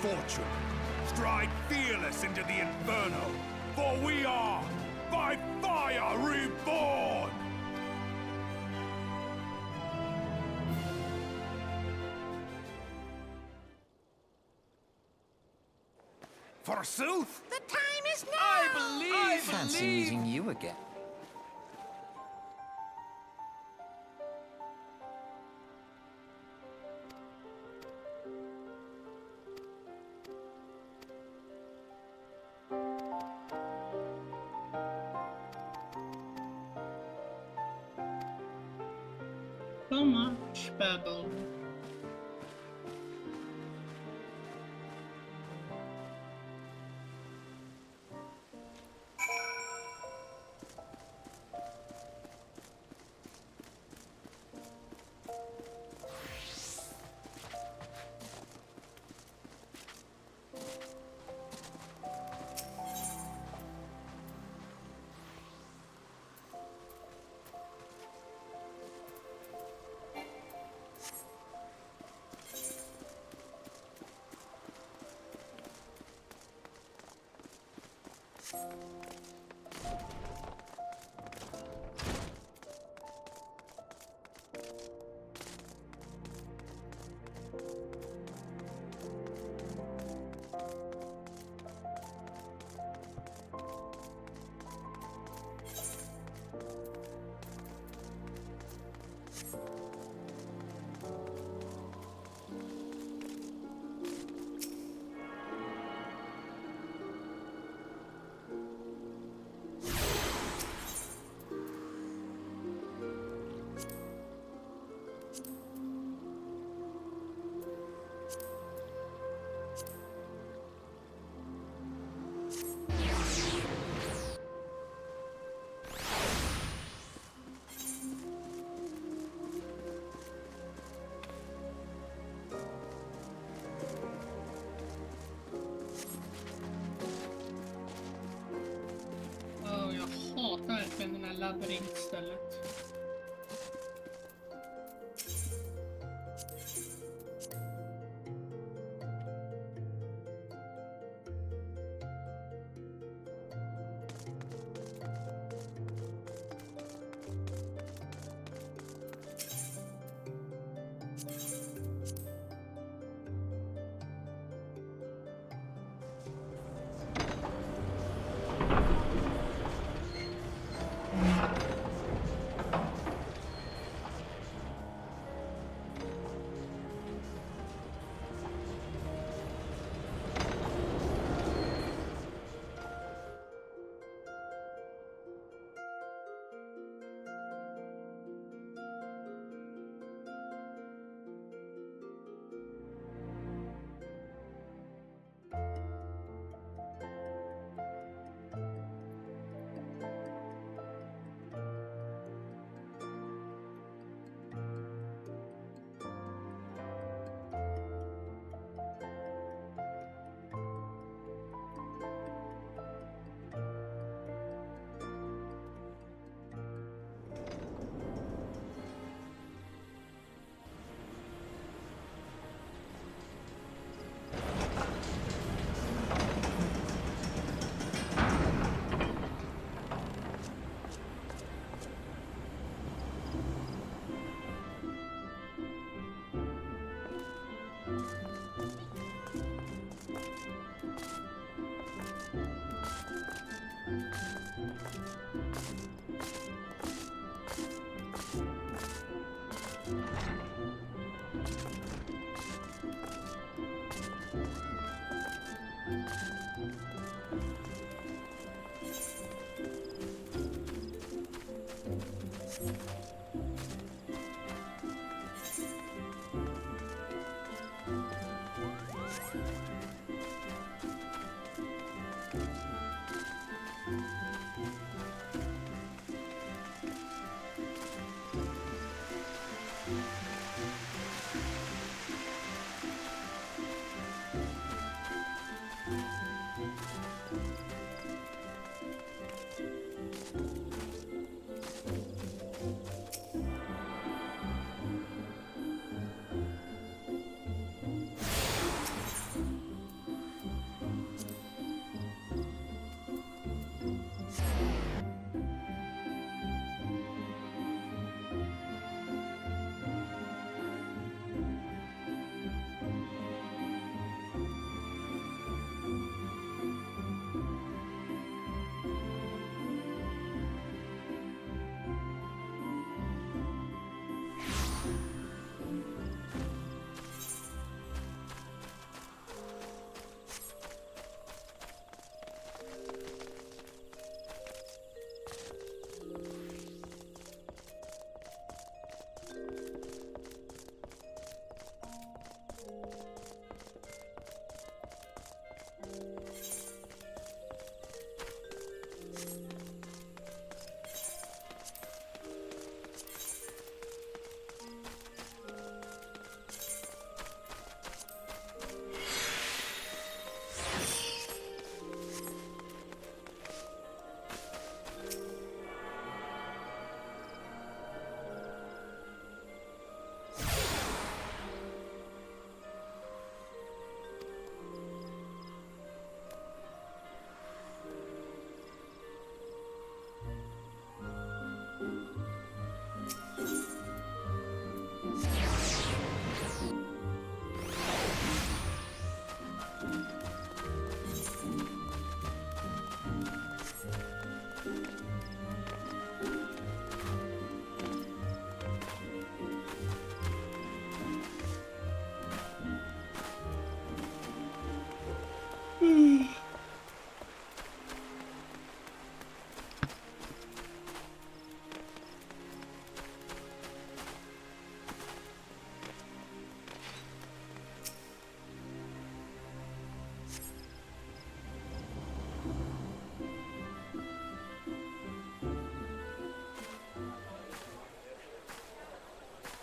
fortune. Stride fearless into the inferno, for we are by fire reborn! Forsooth? The time is now! I fancy meeting you again. So much battle. Hatar verkligen den här labyrintstället.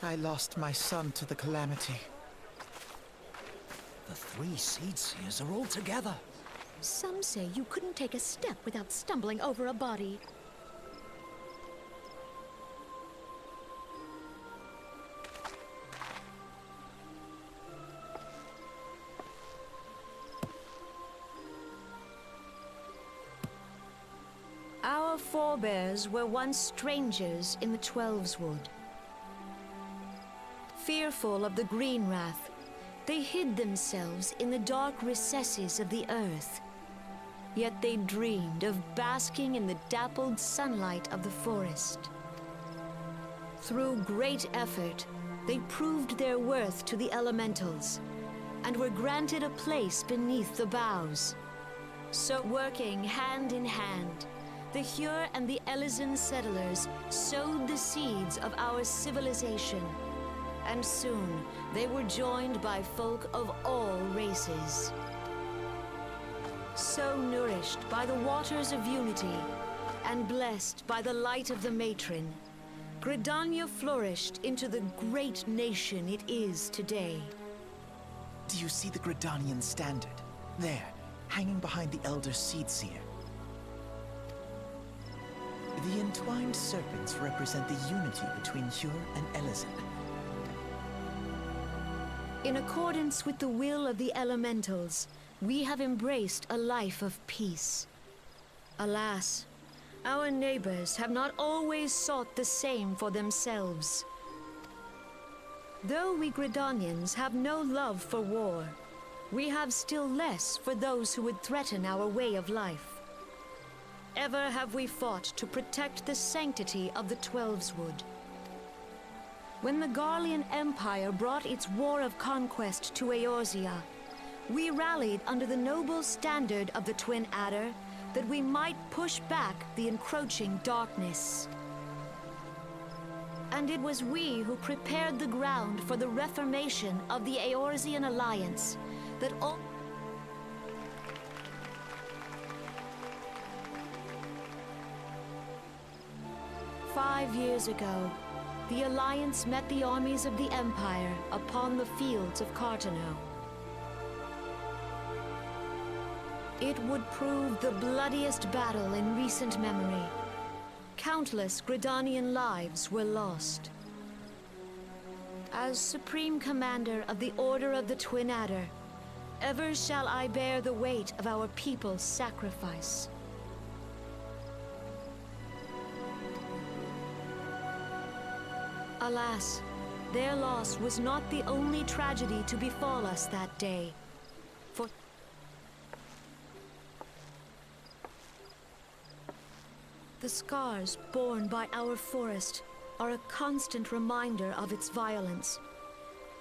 I lost my son to the calamity. The three seed seers are all together. Some say you couldn't take a step without stumbling over a body. Our forebears were once strangers in the Twelveswood. Fearful of the Green Wrath, they hid themselves in the dark recesses of the earth. Yet they dreamed of basking in the dappled sunlight of the forest. Through great effort, they proved their worth to the elementals, and were granted a place beneath the boughs. So, working hand in hand, the Hyur and the Elysian settlers sowed the seeds of our civilization, and soon they were joined by folk of all races. So nourished by the waters of unity, and blessed by the light of the matron, Gridania flourished into the great nation it is today. Do you see the Gridanian standard? There, hanging behind the Elder Seedseer. The entwined serpents represent the unity between Hyur and Elysian. In accordance with the will of the elementals, we have embraced a life of peace. Alas, our neighbors have not always sought the same for themselves. Though we Gridanians have no love for war, we have still less for those who would threaten our way of life. Ever have we fought to protect the sanctity of the Twelveswood. When the Garlean Empire brought its war of conquest to Eorzea, we rallied under the noble standard of the Twin Adder that we might push back the encroaching darkness. And it was we who prepared the ground for the reformation of the Eorzean Alliance that all... "5 years ago, the Alliance met the armies of the Empire upon the fields of Cartano. It would prove the bloodiest battle in recent memory. Countless Gridanian lives were lost. As Supreme Commander of the Order of the Twin Adder, ever shall I bear the weight of our people's sacrifice. Alas, their loss was not the only tragedy to befall us that day. For the scars borne by our forest are a constant reminder of its violence.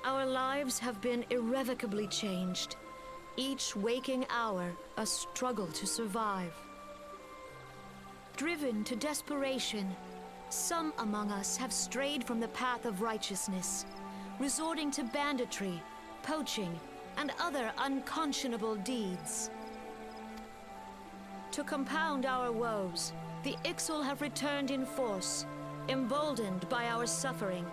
Our lives have been irrevocably changed, each waking hour a struggle to survive. Driven to desperation, some among us have strayed from the path of righteousness, resorting to banditry, poaching, and other unconscionable deeds. To compound our woes, the Ixal have returned in force, emboldened by our suffering.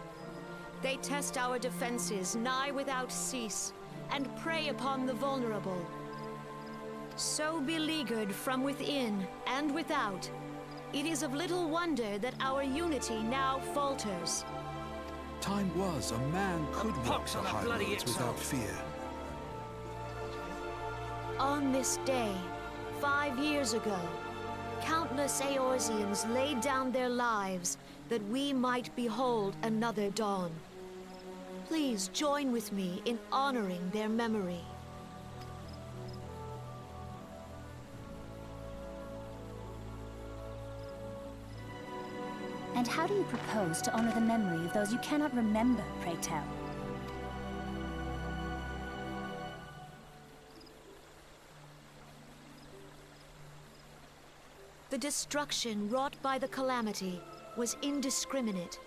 They test our defenses nigh without cease, and prey upon the vulnerable. So beleaguered from within and without, it is of little wonder that our unity now falters. Time was a man could walk pox the on that high bloody roads Ixal. without fear. On this day, 5 years ago, countless Eorzeans laid down their lives that we might behold another dawn. Please join with me in honoring their memory. And how do you propose to honor the memory of those you cannot remember, pray tell? The destruction wrought by the calamity was indiscriminate.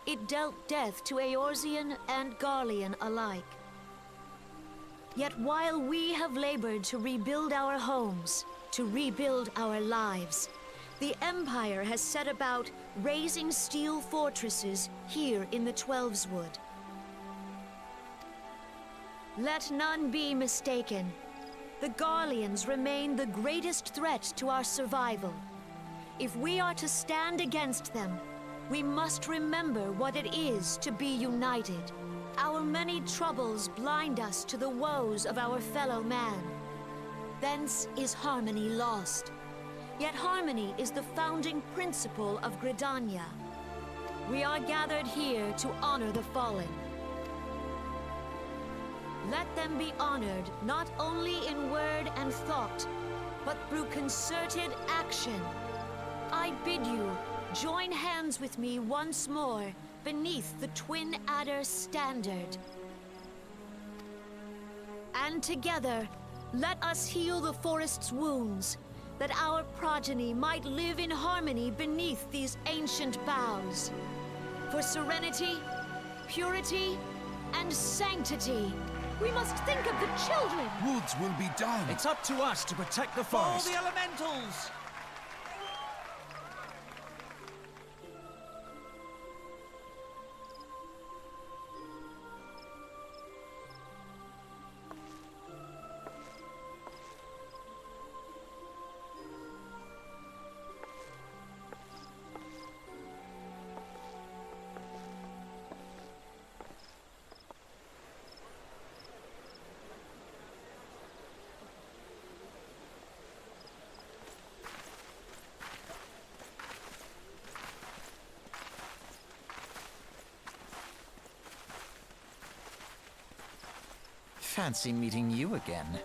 It dealt death to Eorzean and Garlean alike. Yet while we have labored to rebuild our homes, to rebuild our lives, the Empire has set about raising steel fortresses here in the Twelveswood. Let none be mistaken. The Garleans remain the greatest threat to our survival. If we are to stand against them, we must remember what it is to be united. Our many troubles blind us to the woes of our fellow man. Thence is harmony lost. Yet harmony is the founding principle of Gridania. We are gathered here to honor the fallen. Let them be honored not only in word and thought, but through concerted action. I bid you join hands with me once more beneath the Twin Adder standard. And together, let us heal the forest's wounds, that our progeny might live in harmony beneath these ancient boughs. For serenity, purity, and sanctity, we must think of the children! Woods will be done. It's up to us to protect the For forest. the elementals! Fancy meeting you again.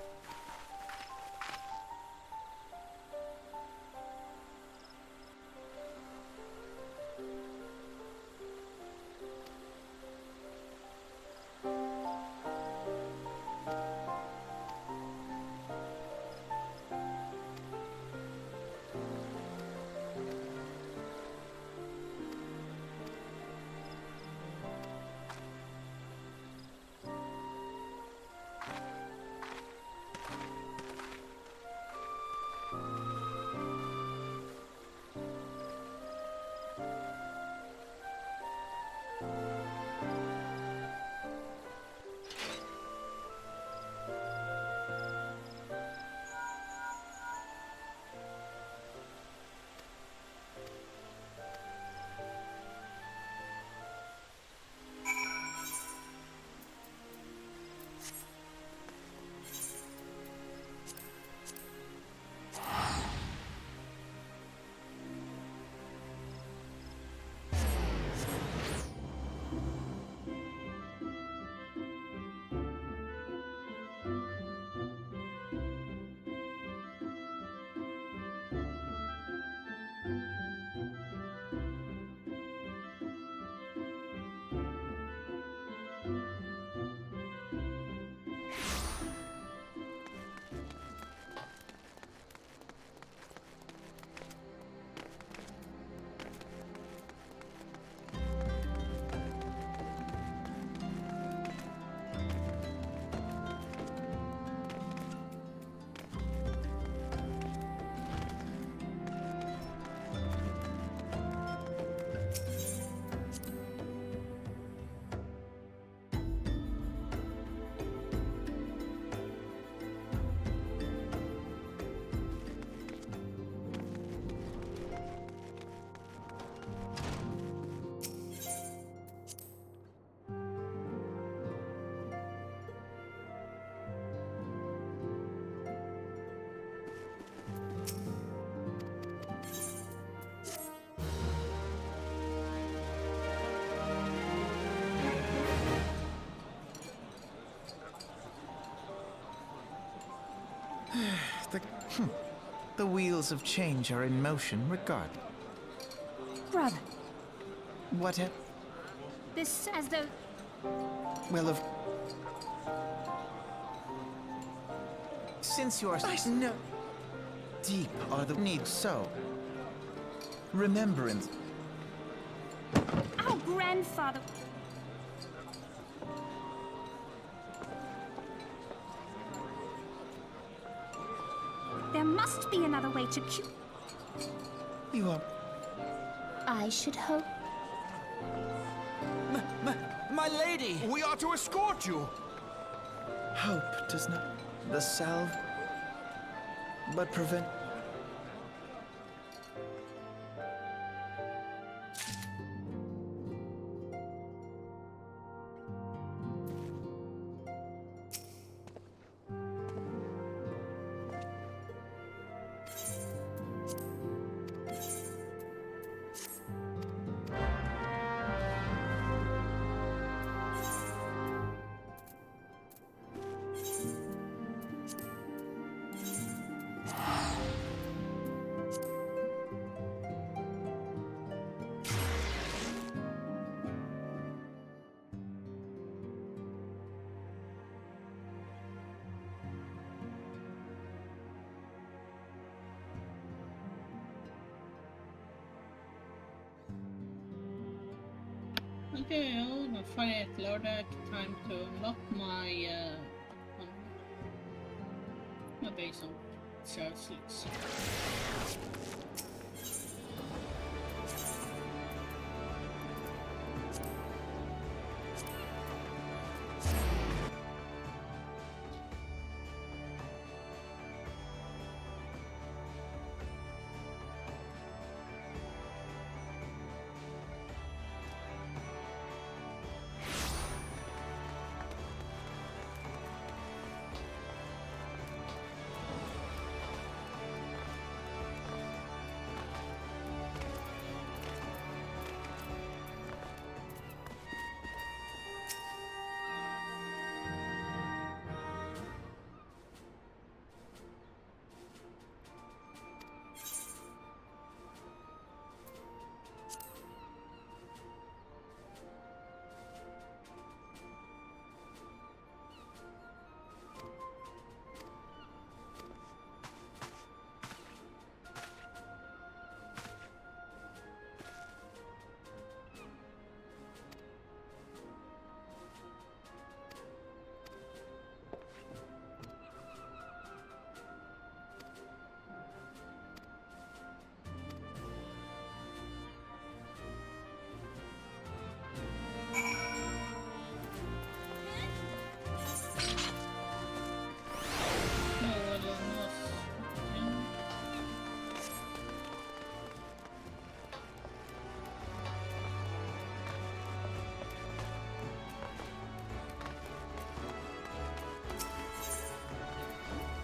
The wheels of change are in motion regardless. Brother, What a... this as though... Well, of... Since you are... No. Deep are the needs so. remembrance. Our grandfather. There must be another way to cure. You are... I should hope. My lady! We are to escort you! Hope does not... The salve... But prevent... Okay, oh, finally it loaded. Time to unlock my base on services.